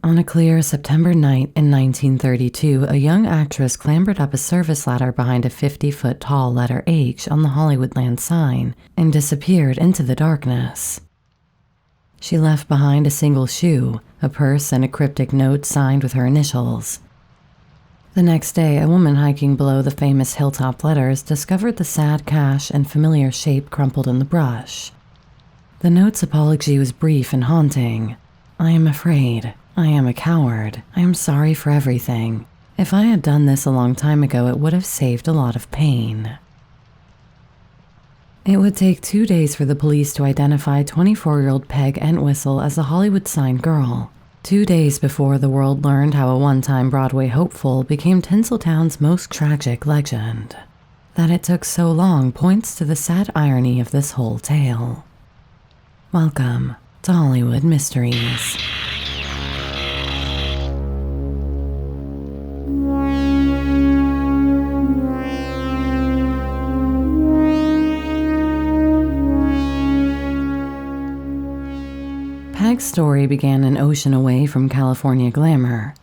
On a clear September night in 1932, a young actress clambered up a service ladder behind a 50-foot tall letter H on the Hollywoodland sign and disappeared into the darkness. She left behind a single shoe, a purse, and a cryptic note signed with her initials. The next day, a woman hiking below the famous hilltop letters discovered the sad cache and familiar shape crumpled in the brush. The note's apology was brief and haunting. "I am afraid. I am a coward. I am sorry for everything. If I had done this a long time ago, it would have saved a lot of pain." It would take 2 days for the police to identify 24-year-old Peg Entwistle as the Hollywood sign girl. 2 days before the world learned how a one-time Broadway hopeful became Tinseltown's most tragic legend. That it took so long points to the sad irony of this whole tale. Welcome to Hollywood Mysteries. Peg's story began an ocean away from California glamour.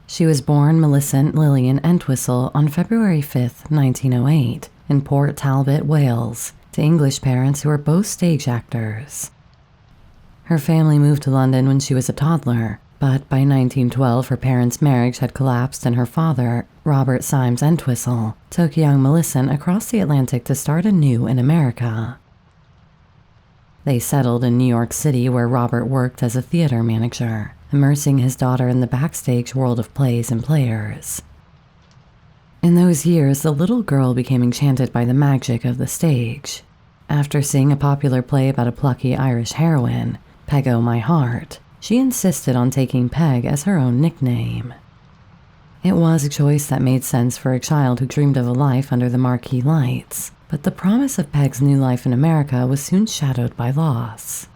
She was born Millicent Lillian Entwistle on February 5, 1908, in Port Talbot, Wales, to English parents who were both stage actors. Her family moved to London when she was a toddler, but by 1912 her parents' marriage had collapsed and her father, Robert Symes Entwistle, took young Millicent across the Atlantic to start anew in America. They settled in New York City where Robert worked as a theater manager, immersing his daughter in the backstage world of plays and players. In those years, the little girl became enchanted by the magic of the stage. After seeing a popular play about a plucky Irish heroine, Peg O' My Heart, she insisted on taking Peg as her own nickname. It was a choice that made sense for a child who dreamed of a life under the marquee lights, but the promise of Peg's new life in America was soon shadowed by loss.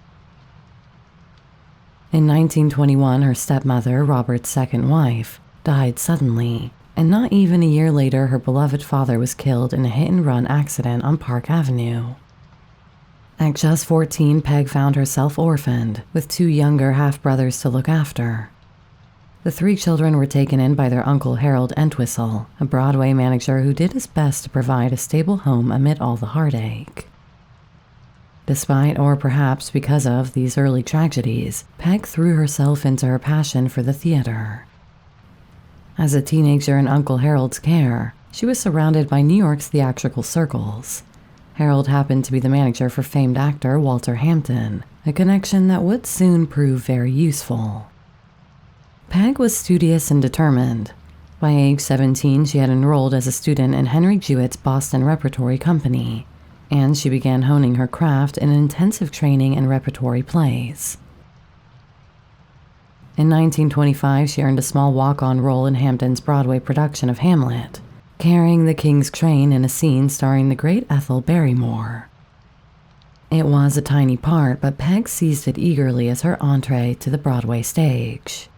In 1921, her stepmother, Robert's second wife, died suddenly, and not even a year later her beloved father was killed in a hit-and-run accident on Park Avenue. At just 14, Peg found herself orphaned, with 2 younger half-brothers to look after. The 3 children were taken in by their uncle Harold Entwistle, a Broadway manager who did his best to provide a stable home amid all the heartache. Despite, or perhaps because of, these early tragedies, Peg threw herself into her passion for the theater. As a teenager in Uncle Harold's care, she was surrounded by New York's theatrical circles. Harold happened to be the manager for famed actor Walter Hampton, a connection that would soon prove very useful. Peg was studious and determined. By age 17, she had enrolled as a student in Henry Jewett's Boston Repertory Company, and she began honing her craft in intensive training in repertory plays. In 1925, she earned a small walk-on role in Hampton's Broadway production of Hamlet, carrying the king's train in a scene starring the great Ethel Barrymore. It was a tiny part, but Peg seized it eagerly as her entree to the Broadway stage.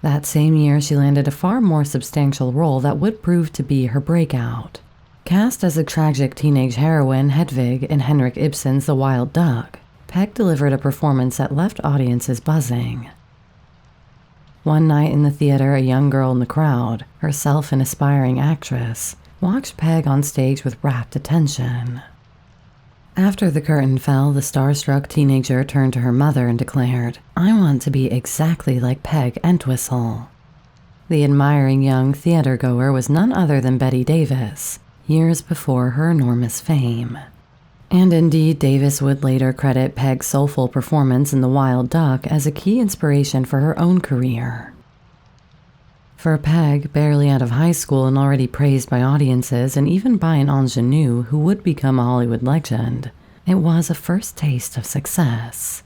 That same year, she landed a far more substantial role that would prove to be her breakout. Cast as a tragic teenage heroine, Hedvig, in Henrik Ibsen's The Wild Duck, Peg delivered a performance that left audiences buzzing. One night in the theater, a young girl in the crowd, herself an aspiring actress, watched Peg on stage with rapt attention. After the curtain fell, the starstruck teenager turned to her mother and declared, "I want to be exactly like Peg Entwistle." The admiring young theatergoer was none other than Bette Davis, years before her enormous fame. And indeed, Davis would later credit Peg's soulful performance in The Wild Duck as a key inspiration for her own career. For Peg, barely out of high school and already praised by audiences and even by an ingenue who would become a Hollywood legend, it was a first taste of success.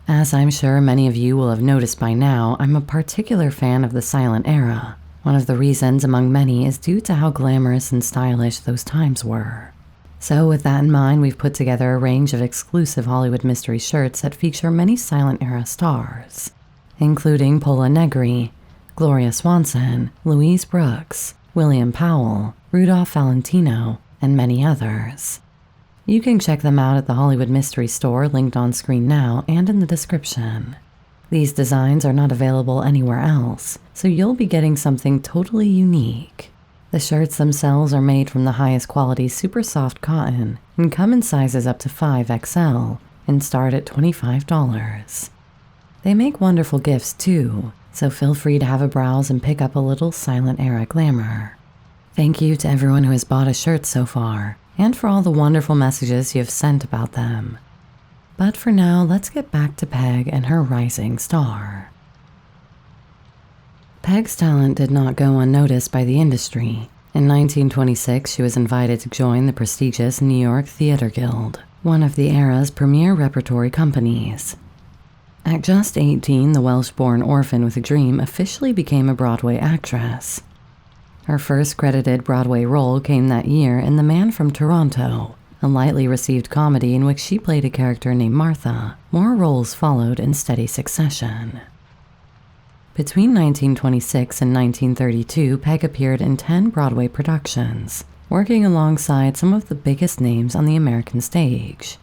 As I'm sure many of you will have noticed by now, I'm a particular fan of the silent era. One of the reasons, among many, is due to how glamorous and stylish those times were. So with that in mind, we've put together a range of exclusive Hollywood mystery shirts that feature many silent era stars, including Pola Negri, Gloria Swanson, Louise Brooks, William Powell, Rudolph Valentino, and many others. You can check them out at the Hollywood Mystery Store linked on screen now and in the description. These designs are not available anywhere else, so you'll be getting something totally unique. The shirts themselves are made from the highest quality super soft cotton and come in sizes up to 5XL and start at $25. They make wonderful gifts too, so feel free to have a browse and pick up a little silent era glamour. Thank you to everyone who has bought a shirt so far, and for all the wonderful messages you have sent about them. But for now, let's get back to Peg and her rising star. Peg's talent did not go unnoticed by the industry. In 1926, she was invited to join the prestigious New York Theatre Guild, one of the era's premier repertory companies. At just 18, the Welsh-born orphan with a dream officially became a Broadway actress. Her first credited Broadway role came that year in The Man from Toronto, a lightly received comedy in which she played a character named Martha. More roles followed in steady succession. Between 1926 and 1932, Peg appeared in 10 Broadway productions, working alongside some of the biggest names on the American stage.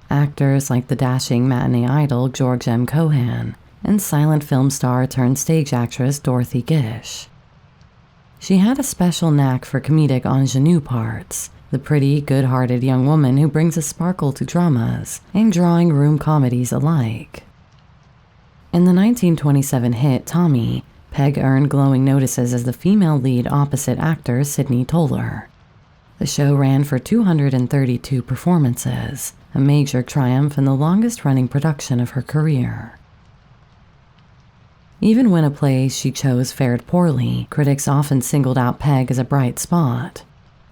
Actors like the dashing matinee idol George M. Cohan and silent film star turned stage actress Dorothy Gish. She had a special knack for comedic ingenue parts, the pretty, good-hearted young woman who brings a sparkle to dramas and drawing room comedies alike. In the 1927 hit Tommy, Peg earned glowing notices as the female lead opposite actor Sidney Toler. The show ran for 232 performances, a major triumph and the longest-running production of her career. Even when a play she chose fared poorly, critics often singled out Peg as a bright spot.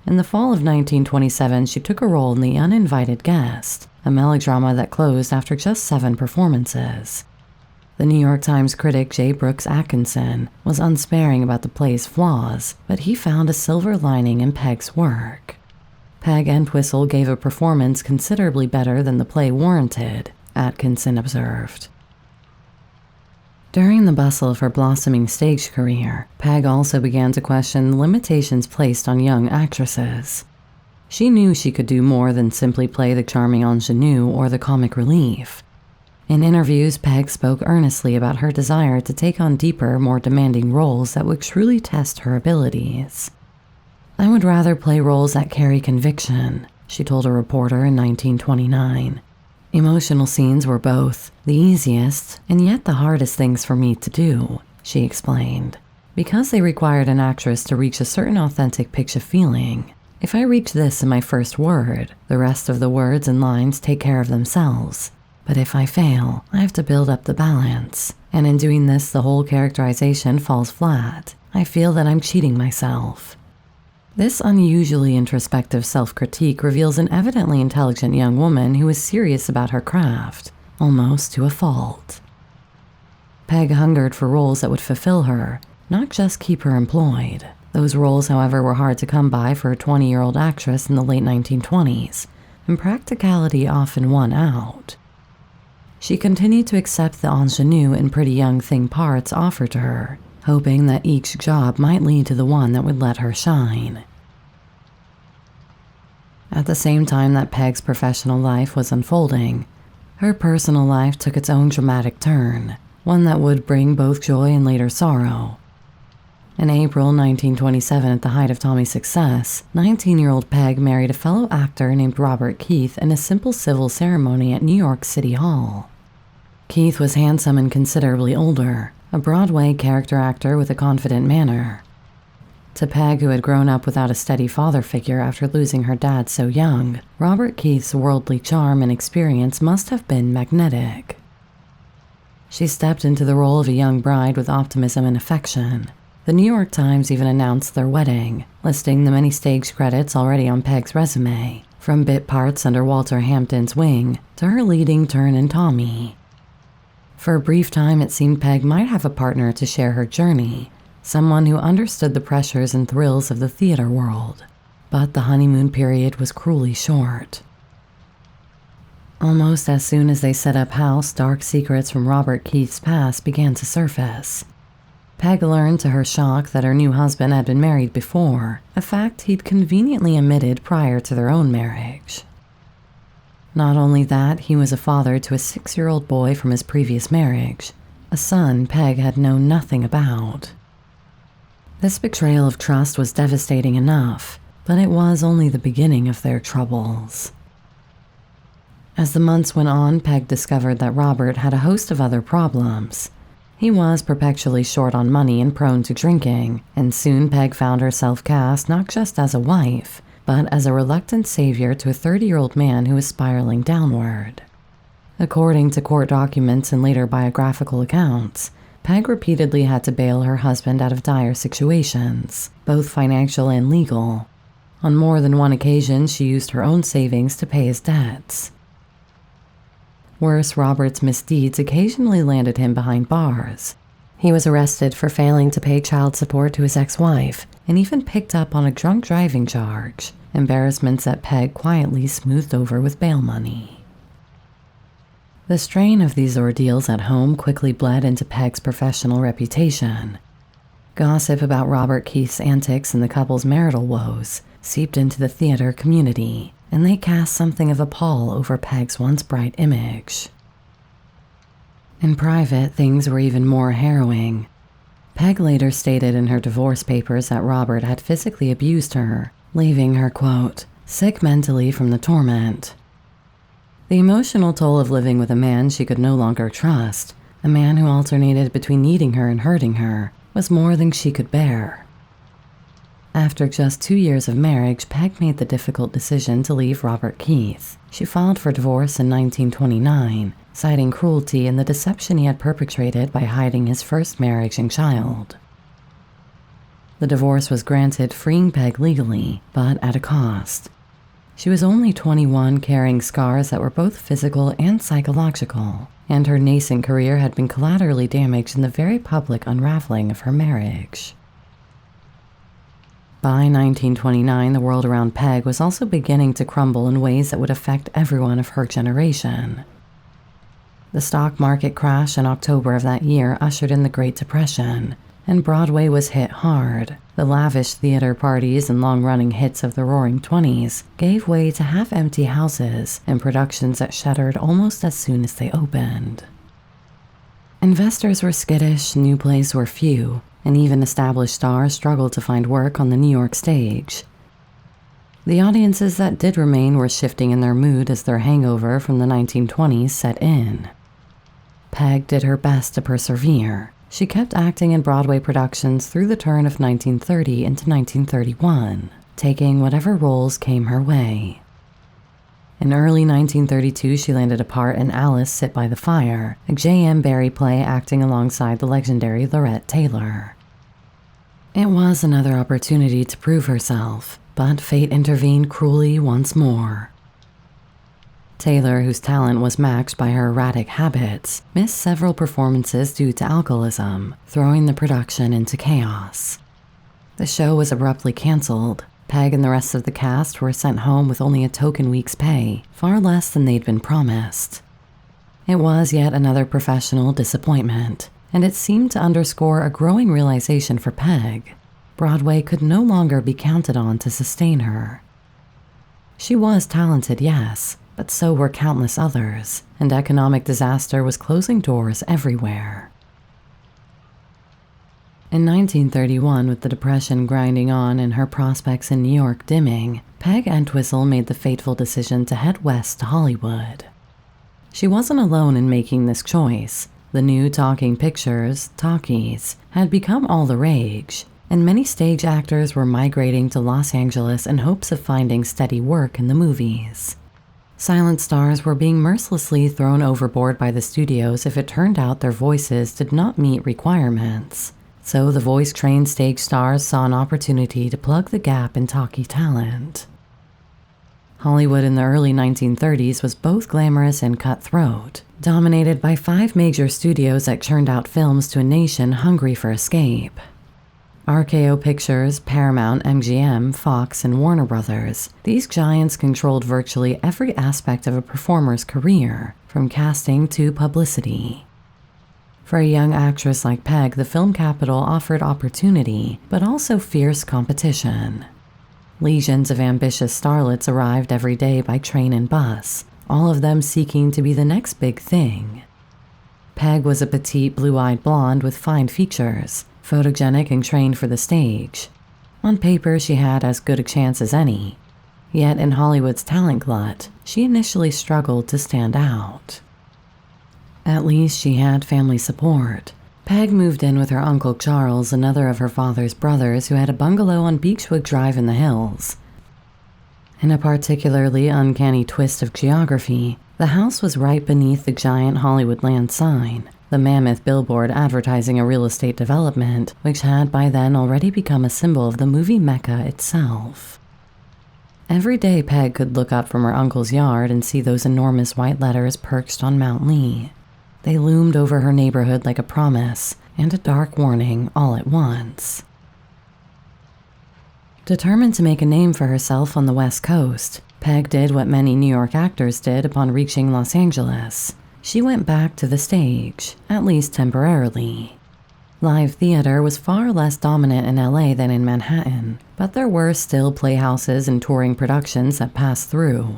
In the fall of 1927, she took a role in The Uninvited Guest, a melodrama that closed after just 7 performances. The New York Times critic J. Brooks Atkinson was unsparing about the play's flaws, but he found a silver lining in Peg's work. Peg Entwistle gave a performance considerably better than the play warranted, Atkinson observed. During the bustle of her blossoming stage career, Peg also began to question the limitations placed on young actresses. She knew she could do more than simply play the charming ingenue or the comic relief. In interviews, Peg spoke earnestly about her desire to take on deeper, more demanding roles that would truly test her abilities. "I would rather play roles that carry conviction," she told a reporter in 1929. "Emotional scenes were both the easiest and yet the hardest things for me to do," she explained, "because they required an actress to reach a certain authentic pitch of feeling. If I reach this in my first word, the rest of the words and lines take care of themselves. But if I fail, I have to build up the balance, and in doing this the whole characterization falls flat. I feel that I'm cheating myself." This unusually introspective self-critique reveals an evidently intelligent young woman who is serious about her craft, almost to a fault. Peg hungered for roles that would fulfill her, not just keep her employed. Those roles, however, were hard to come by for a 20-year-old actress in the late 1920s, and practicality often won out. She continued to accept the ingenue and pretty young thing parts offered to her, hoping that each job might lead to the one that would let her shine. At the same time that Peg's professional life was unfolding, her personal life took its own dramatic turn, one that would bring both joy and later sorrow. In April 1927, at the height of Tommy's success, 19-year-old Peg married a fellow actor named Robert Keith in a simple civil ceremony at New York City Hall. Keith was handsome and considerably older, a Broadway character actor with a confident manner. To Peg, who had grown up without a steady father figure after losing her dad so young, Robert Keith's worldly charm and experience must have been magnetic. She stepped into the role of a young bride with optimism and affection. The New York Times even announced their wedding, listing the many stage credits already on Peg's resume, from bit parts under Walter Hampton's wing to her leading turn in Tommy. For a brief time, it seemed Peg might have a partner to share her journey, someone who understood the pressures and thrills of the theater world. But the honeymoon period was cruelly short. Almost as soon as they set up house, dark secrets from Robert Keith's past began to surface. Peg learned to her shock that her new husband had been married before, a fact he'd conveniently omitted prior to their own marriage. Not only that, he was a father to a 6-year-old boy from his previous marriage, a son Peg had known nothing about. This betrayal of trust was devastating enough, but it was only the beginning of their troubles. As the months went on, Peg discovered that Robert had a host of other problems. He was perpetually short on money and prone to drinking, and soon Peg found herself cast not just as a wife, but as a reluctant savior to a 30-year-old man who was spiraling downward. According to court documents and later biographical accounts, Peg repeatedly had to bail her husband out of dire situations, both financial and legal. On more than one occasion, she used her own savings to pay his debts. Worse, Robert's misdeeds occasionally landed him behind bars. He was arrested for failing to pay child support to his ex-wife, and even picked up on a drunk driving charge, embarrassments that Peg quietly smoothed over with bail money. The strain of these ordeals at home quickly bled into Peg's professional reputation. Gossip about Robert Keith's antics and the couple's marital woes seeped into the theater community, and they cast something of a pall over Peg's once bright image. In private, things were even more harrowing. Peg later stated in her divorce papers that Robert had physically abused her, leaving her, quote, sick mentally from the torment. The emotional toll of living with a man she could no longer trust, a man who alternated between needing her and hurting her, was more than she could bear. After just 2 years of marriage, Peg made the difficult decision to leave Robert Keith. She filed for divorce in 1929, citing cruelty and the deception he had perpetrated by hiding his first marriage and child. The divorce was granted, freeing Peg legally, but at a cost. She was only 21, carrying scars that were both physical and psychological, and her nascent career had been collaterally damaged in the very public unraveling of her marriage. By 1929, the world around Peg was also beginning to crumble in ways that would affect everyone of her generation. The stock market crash in October of that year ushered in the Great Depression, and Broadway was hit hard. The lavish theater parties and long-running hits of the Roaring Twenties gave way to half-empty houses and productions that shuttered almost as soon as they opened. Investors were skittish, new plays were few, and even established stars struggled to find work on the New York stage. The audiences that did remain were shifting in their mood as their hangover from the 1920s set in. Peg did her best to persevere. She kept acting in Broadway productions through the turn of 1930 into 1931, taking whatever roles came her way. In early 1932, she landed a part in Alice Sit by the Fire, a J.M. Barrie play acting alongside the legendary Lorette Taylor. It was another opportunity to prove herself, but fate intervened cruelly once more. Taylor, whose talent was matched by her erratic habits, missed several performances due to alcoholism, throwing the production into chaos. The show was abruptly canceled. Peg and the rest of the cast were sent home with only a token week's pay, far less than they'd been promised. It was yet another professional disappointment, and it seemed to underscore a growing realization for Peg. Broadway could no longer be counted on to sustain her. She was talented, yes, but so were countless others, and economic disaster was closing doors everywhere. In 1931, with the Depression grinding on and her prospects in New York dimming, Peg Entwistle made the fateful decision to head west to Hollywood. She wasn't alone in making this choice. The new talking pictures, talkies, had become all the rage, and many stage actors were migrating to Los Angeles in hopes of finding steady work in the movies. Silent stars were being mercilessly thrown overboard by the studios if it turned out their voices did not meet requirements. So the voice-trained stage stars saw an opportunity to plug the gap in talkie talent. Hollywood in the early 1930s was both glamorous and cutthroat, dominated by 5 major studios that churned out films to a nation hungry for escape. RKO Pictures, Paramount, MGM, Fox, and Warner Brothers, these giants controlled virtually every aspect of a performer's career, from casting to publicity. For a young actress like Peg, the film capital offered opportunity, but also fierce competition. Legions of ambitious starlets arrived every day by train and bus, all of them seeking to be the next big thing. Peg was a petite, blue-eyed blonde with fine features, photogenic and trained for the stage. On paper, she had as good a chance as any. Yet in Hollywood's talent glut, she initially struggled to stand out. At least she had family support. Peg moved in with her Uncle Charles, another of her father's brothers, who had a bungalow on Beechwood Drive in the hills. In a particularly uncanny twist of geography, the house was right beneath the giant Hollywoodland sign, the mammoth billboard advertising a real estate development, which had by then already become a symbol of the movie Mecca itself. Every day Peg could look up from her uncle's yard and see those enormous white letters perched on Mount Lee. They loomed over her neighborhood like a promise and a dark warning all at once. Determined to make a name for herself on the West Coast, Peg did what many New York actors did upon reaching Los Angeles. She went back to the stage, at least temporarily. Live theater was far less dominant in LA than in Manhattan, but there were still playhouses and touring productions that passed through.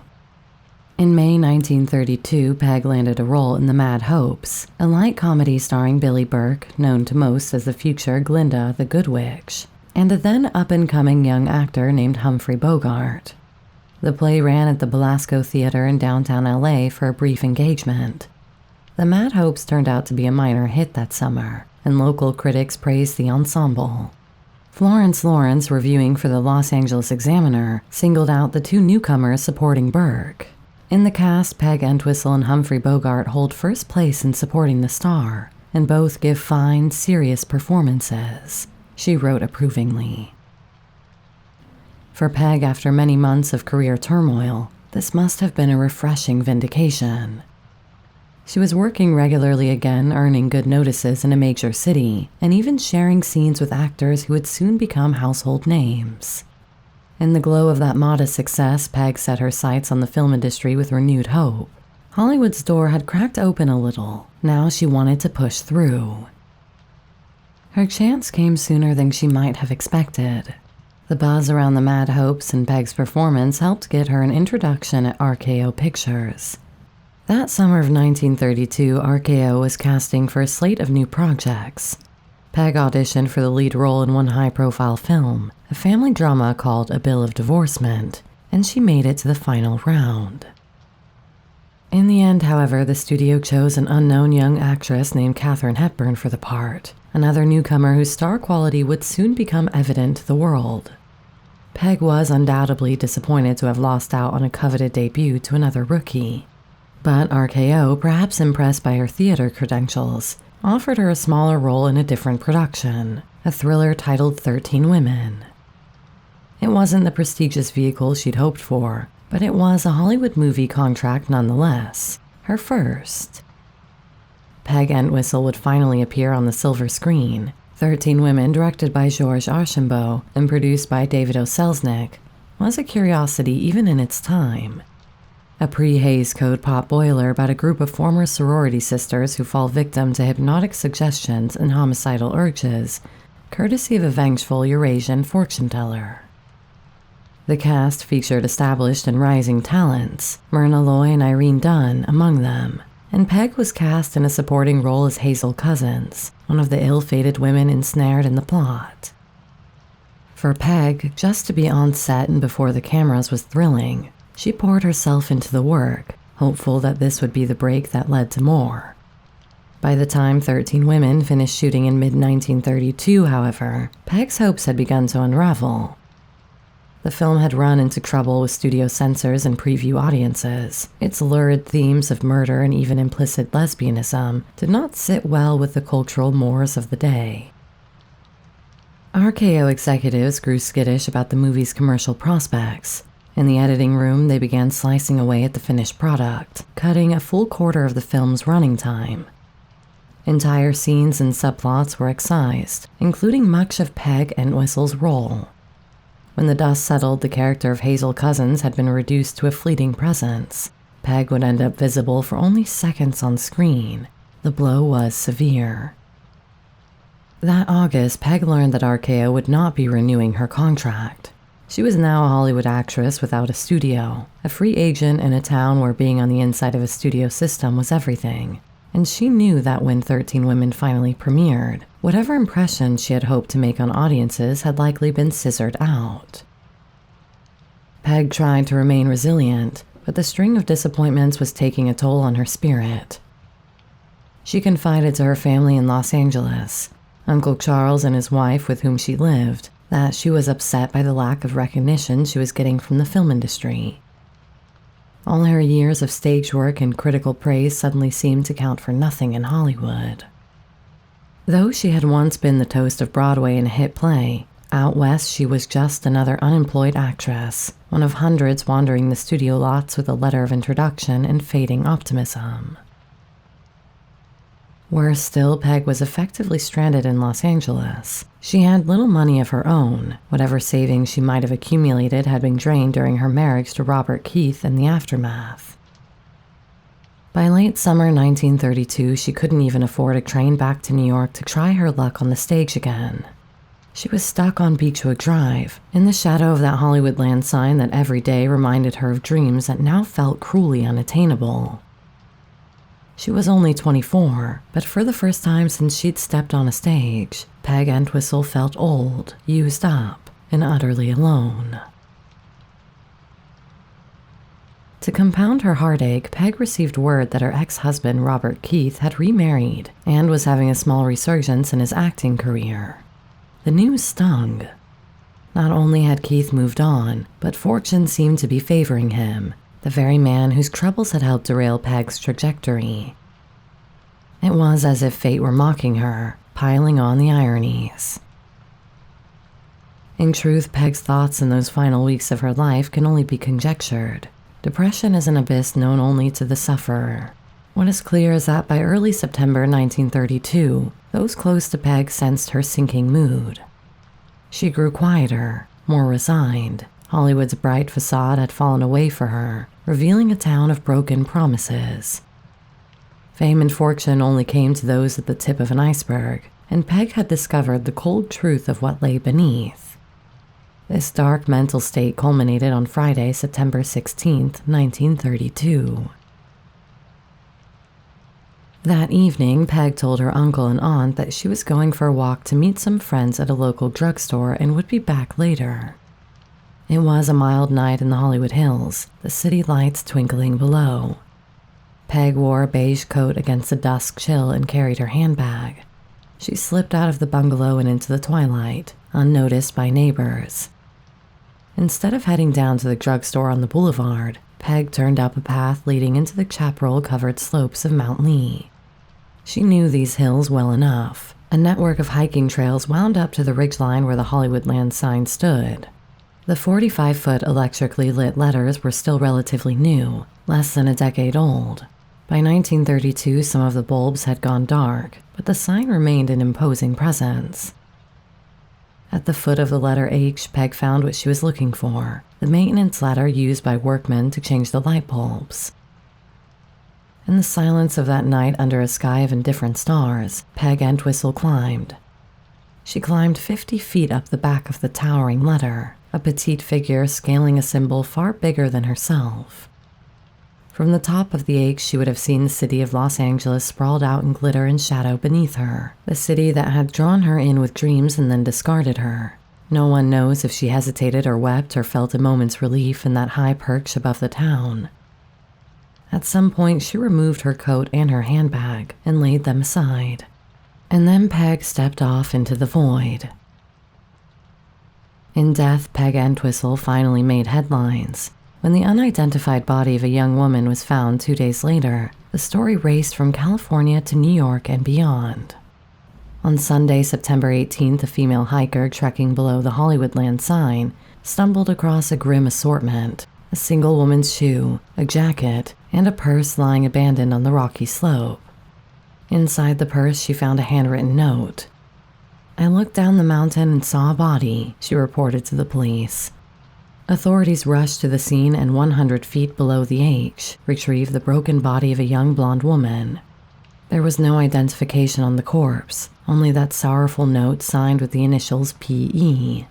In May 1932, Peg landed a role in The Mad Hopes, a light comedy starring Billy Burke, known to most as the future Glinda the Good Witch, and a then up-and-coming young actor named Humphrey Bogart. The play ran at the Belasco Theater in downtown LA for a brief engagement. The Mad Hopes turned out to be a minor hit that summer, and local critics praised the ensemble. Florence Lawrence, reviewing for the Los Angeles Examiner, singled out the two newcomers supporting Burke. In the cast, Peg Entwistle and Humphrey Bogart hold first place in supporting the star, and both give fine, serious performances, she wrote approvingly. For Peg, after many months of career turmoil, this must have been a refreshing vindication. She was working regularly again, earning good notices in a major city, and even sharing scenes with actors who would soon become household names. In the glow of that modest success, Peg set her sights on the film industry with renewed hope. Hollywood's door had cracked open a little. Now she wanted to push through. Her chance came sooner than she might have expected. The buzz around the Mad Hopes and Peg's performance helped get her an introduction at RKO Pictures. That summer of 1932, RKO was casting for a slate of new projects. Peg auditioned for the lead role in one high-profile film, a family drama called A Bill of Divorcement, and she made it to the final round. In the end, however, the studio chose an unknown young actress named Katharine Hepburn for the part, another newcomer whose star quality would soon become evident to the world. Peg was undoubtedly disappointed to have lost out on a coveted debut to another rookie. But RKO, perhaps impressed by her theater credentials, offered her a smaller role in a different production, a thriller titled 13 Women. It wasn't the prestigious vehicle she'd hoped for, but it was a Hollywood movie contract nonetheless, her first. Peg Entwistle would finally appear on the silver screen. 13 Women, directed by Georges Archambault and produced by David O. Selznick, was a curiosity even in its time. A pre-Hays Code pot boiler about a group of former sorority sisters who fall victim to hypnotic suggestions and homicidal urges, courtesy of a vengeful Eurasian fortune-teller. The cast featured established and rising talents, Myrna Loy and Irene Dunne among them, and Peg was cast in a supporting role as Hazel Cousins, one of the ill-fated women ensnared in the plot. For Peg, just to be on set and before the cameras was thrilling. She poured herself into the work, hopeful that this would be the break that led to more. By the time 13 Women finished shooting in mid-1932, however, Peg's hopes had begun to unravel. The film had run into trouble with studio censors and preview audiences. Its lurid themes of murder and even implicit lesbianism did not sit well with the cultural mores of the day. RKO executives grew skittish about the movie's commercial prospects. In the editing room, they began slicing away at the finished product, cutting a full quarter of the film's running time. Entire scenes and subplots were excised, including much of Peg Entwistle's role. When the dust settled, the character of Hazel Cousins had been reduced to a fleeting presence. Peg would end up visible for only seconds on screen. The blow was severe. That August, Peg learned that RKO would not be renewing her contract. She was now a Hollywood actress without a studio, a free agent in a town where being on the inside of a studio system was everything. And she knew that when 13 Women finally premiered, whatever impression she had hoped to make on audiences had likely been scissored out. Peg tried to remain resilient, but the string of disappointments was taking a toll on her spirit. She confided to her family in Los Angeles, Uncle Charles and his wife with whom she lived, that she was upset by the lack of recognition she was getting from the film industry. All her years of stage work and critical praise suddenly seemed to count for nothing in Hollywood. Though she had once been the toast of Broadway in a hit play, out west she was just another unemployed actress, one of hundreds wandering the studio lots with a letter of introduction and fading optimism. Worse still, Peg was effectively stranded in Los Angeles. She had little money of her own. Whatever savings she might have accumulated had been drained during her marriage to Robert Keith in the aftermath. By late summer 1932, she couldn't even afford a train back to New York to try her luck on the stage again. She was stuck on Beechwood Drive, in the shadow of that Hollywoodland sign that every day reminded her of dreams that now felt cruelly unattainable. She was only 24, but for the first time since she'd stepped on a stage, Peg Entwistle felt old, used up, and utterly alone. To compound her heartache, Peg received word that her ex-husband, Robert Keith, had remarried and was having a small resurgence in his acting career. The news stung. Not only had Keith moved on, but fortune seemed to be favoring him, the very man whose troubles had helped derail Peg's trajectory. It was as if fate were mocking her, piling on the ironies. In truth, Peg's thoughts in those final weeks of her life can only be conjectured. Depression is an abyss known only to the sufferer. What is clear is that by early September 1932, those close to Peg sensed her sinking mood. She grew quieter, more resigned. Hollywood's bright facade had fallen away for her, revealing a town of broken promises. Fame and fortune only came to those at the tip of an iceberg, and Peg had discovered the cold truth of what lay beneath. This dark mental state culminated on Friday, September 16, 1932. That evening, Peg told her uncle and aunt that she was going for a walk to meet some friends at a local drugstore and would be back later. It was a mild night in the Hollywood Hills, the city lights twinkling below. Peg wore a beige coat against the dusk chill and carried her handbag. She slipped out of the bungalow and into the twilight, unnoticed by neighbors. Instead of heading down to the drugstore on the boulevard, Peg turned up a path leading into the chaparral-covered slopes of Mount Lee. She knew these hills well enough. A network of hiking trails wound up to the ridgeline where the Hollywoodland sign stood. The 45-foot electrically lit letters were still relatively new, less than a decade old. By 1932, some of the bulbs had gone dark, but the sign remained an imposing presence. At the foot of the letter H, Peg found what she was looking for, the maintenance ladder used by workmen to change the light bulbs. In the silence of that night under a sky of indifferent stars, Peg Entwistle climbed. She climbed 50 feet up the back of the towering letter, a petite figure scaling a symbol far bigger than herself. From the top of the H, she would have seen the city of Los Angeles sprawled out in glitter and shadow beneath her, the city that had drawn her in with dreams and then discarded her. No one knows if she hesitated or wept or felt a moment's relief in that high perch above the town. At some point, she removed her coat and her handbag and laid them aside. And then Peg stepped off into the void. In death, Peg Entwistle finally made headlines. When the unidentified body of a young woman was found 2 days later, the story raced from California to New York and beyond. On Sunday, September 18th, a female hiker trekking below the Hollywoodland sign stumbled across a grim assortment: a single woman's shoe, a jacket, and a purse lying abandoned on the rocky slope. Inside the purse, she found a handwritten note. "I looked down the mountain and saw a body," she reported to the police. Authorities rushed to the scene and 100 feet below the H, retrieved the broken body of a young blonde woman. There was no identification on the corpse, only that sorrowful note signed with the initials P.E.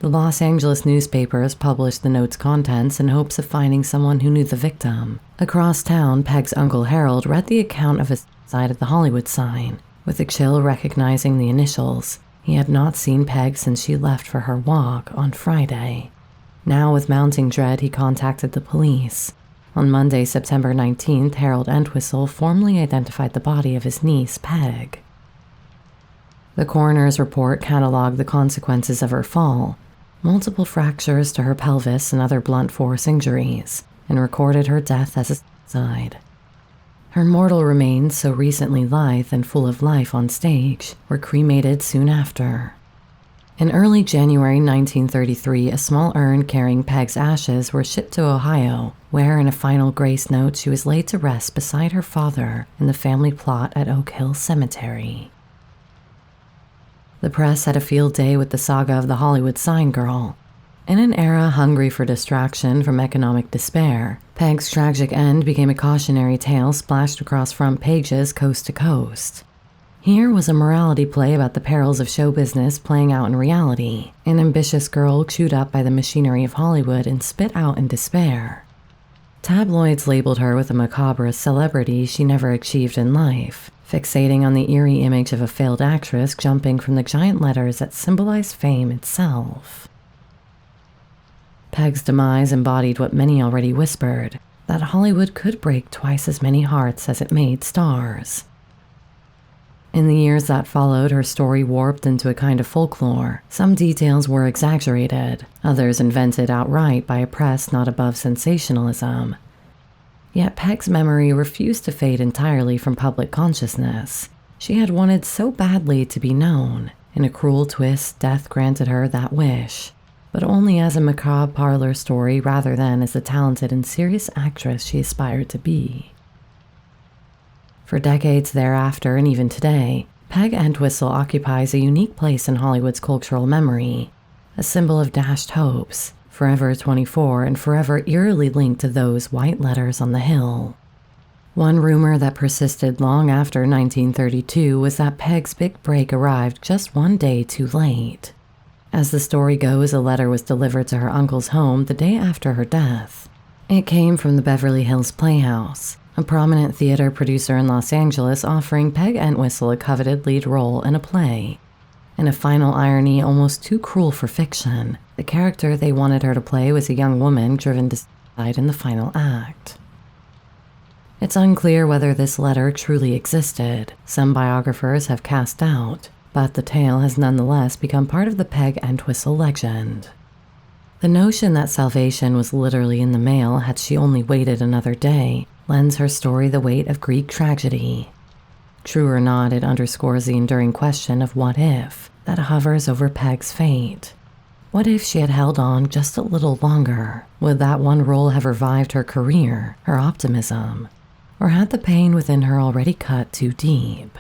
The Los Angeles newspapers published the note's contents in hopes of finding someone who knew the victim. Across town, Peg's Uncle Harold read the account of his side of the Hollywood sign, with a chill recognizing the initials. He had not seen Peg since she left for her walk on Friday. Now, with mounting dread, he contacted the police. On Monday, September 19th, Harold Entwistle formally identified the body of his niece, Peg. The coroner's report cataloged the consequences of her fall, multiple fractures to her pelvis and other blunt force injuries, and recorded her death as a suicide. Her mortal remains, so recently lithe and full of life on stage, were cremated soon after. In early January 1933, a small urn carrying Peg's ashes were shipped to Ohio, where, in a final grace note, she was laid to rest beside her father in the family plot at Oak Hill Cemetery. The press had a field day with the saga of the Hollywood sign girl. In an era hungry for distraction from economic despair, Peg's tragic end became a cautionary tale splashed across front pages coast to coast. Here was a morality play about the perils of show business playing out in reality, an ambitious girl chewed up by the machinery of Hollywood and spit out in despair. Tabloids labeled her with a macabre celebrity she never achieved in life, fixating on the eerie image of a failed actress jumping from the giant letters that symbolized fame itself. Peg's demise embodied what many already whispered, that Hollywood could break twice as many hearts as it made stars. In the years that followed, her story warped into a kind of folklore. Some details were exaggerated, others invented outright by a press not above sensationalism. Yet Peg's memory refused to fade entirely from public consciousness. She had wanted so badly to be known. In a cruel twist, death granted her that wish, but only as a macabre parlor story rather than as the talented and serious actress she aspired to be. For decades thereafter, and even today, Peg Entwistle occupies a unique place in Hollywood's cultural memory, a symbol of dashed hopes, forever 24 and forever eerily linked to those white letters on the hill. One rumor that persisted long after 1932 was that Peg's big break arrived just one day too late. As the story goes, a letter was delivered to her uncle's home the day after her death. It came from the Beverly Hills Playhouse, a prominent theater producer in Los Angeles offering Peg Entwistle a coveted lead role in a play. In a final irony almost too cruel for fiction, the character they wanted her to play was a young woman driven to suicide in the final act. It's unclear whether this letter truly existed. Some biographers have cast doubt, but the tale has nonetheless become part of the Peg Entwistle legend. The notion that salvation was literally in the mail had she only waited another day lends her story the weight of Greek tragedy. True or not, it underscores the enduring question of what if that hovers over Peg's fate. What if she had held on just a little longer? Would that one role have revived her career, her optimism? Or had the pain within her already cut too deep?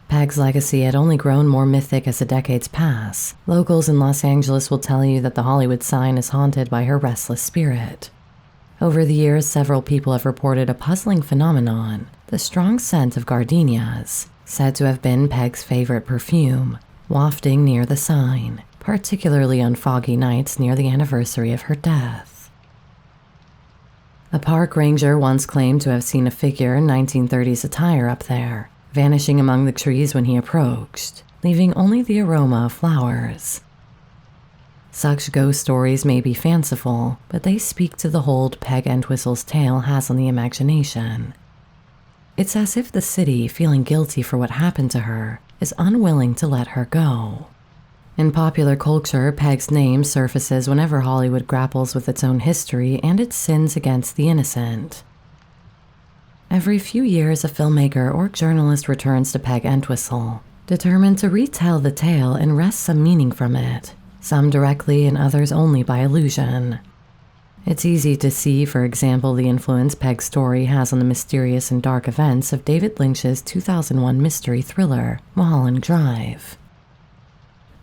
Peg's legacy had only grown more mythic as the decades pass. Locals in Los Angeles will tell you that the Hollywood sign is haunted by her restless spirit. Over the years, several people have reported a puzzling phenomenon, the strong scent of gardenias, said to have been Peg's favorite perfume, wafting near the sign, particularly on foggy nights near the anniversary of her death. A park ranger once claimed to have seen a figure in 1930s attire up there, vanishing among the trees when he approached, leaving only the aroma of flowers. Such ghost stories may be fanciful, but they speak to the hold Peg Entwistle's tale has on the imagination. It's as if the city, feeling guilty for what happened to her, is unwilling to let her go. In popular culture, Peg's name surfaces whenever Hollywood grapples with its own history and its sins against the innocent. Every few years, a filmmaker or journalist returns to Peg Entwistle, determined to retell the tale and wrest some meaning from it, some directly and others only by allusion. It's easy to see, for example, the influence Peg's story has on the mysterious and dark events of David Lynch's 2001 mystery thriller, Mulholland Drive.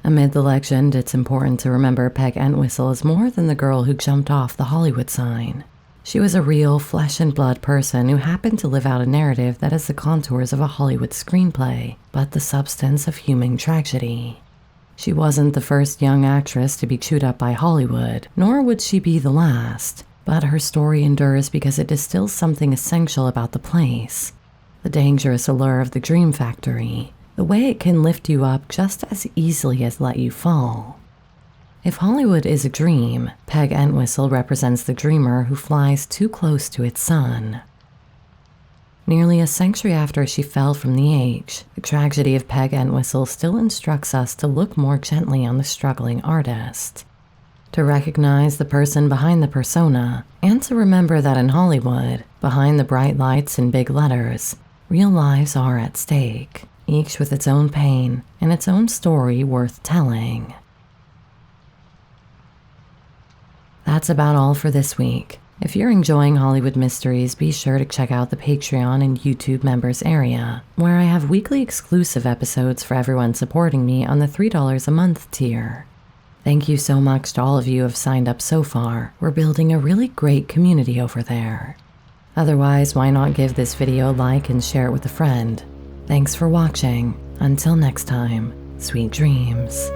Amid the legend, it's important to remember Peg Entwistle is more than the girl who jumped off the Hollywood sign. She was a real flesh-and-blood person who happened to live out a narrative that has the contours of a Hollywood screenplay, but the substance of human tragedy. She wasn't the first young actress to be chewed up by Hollywood, nor would she be the last, but her story endures because it distills something essential about the place. The dangerous allure of the dream factory, the way it can lift you up just as easily as let you fall. If Hollywood is a dream, Peg Entwistle represents the dreamer who flies too close to its sun. Nearly a century after she fell from the H, the tragedy of Peg Entwistle still instructs us to look more gently on the struggling artist, to recognize the person behind the persona, and to remember that in Hollywood, behind the bright lights and big letters, real lives are at stake, each with its own pain and its own story worth telling. That's about all for this week. If you're enjoying Hollywood Mysteries, be sure to check out the Patreon and YouTube members area, where I have weekly exclusive episodes for everyone supporting me on the $3 a month tier. Thank you so much to all of you who have signed up so far. We're building a really great community over there. Otherwise, why not give this video a like and share it with a friend? Thanks for watching. Until next time, sweet dreams.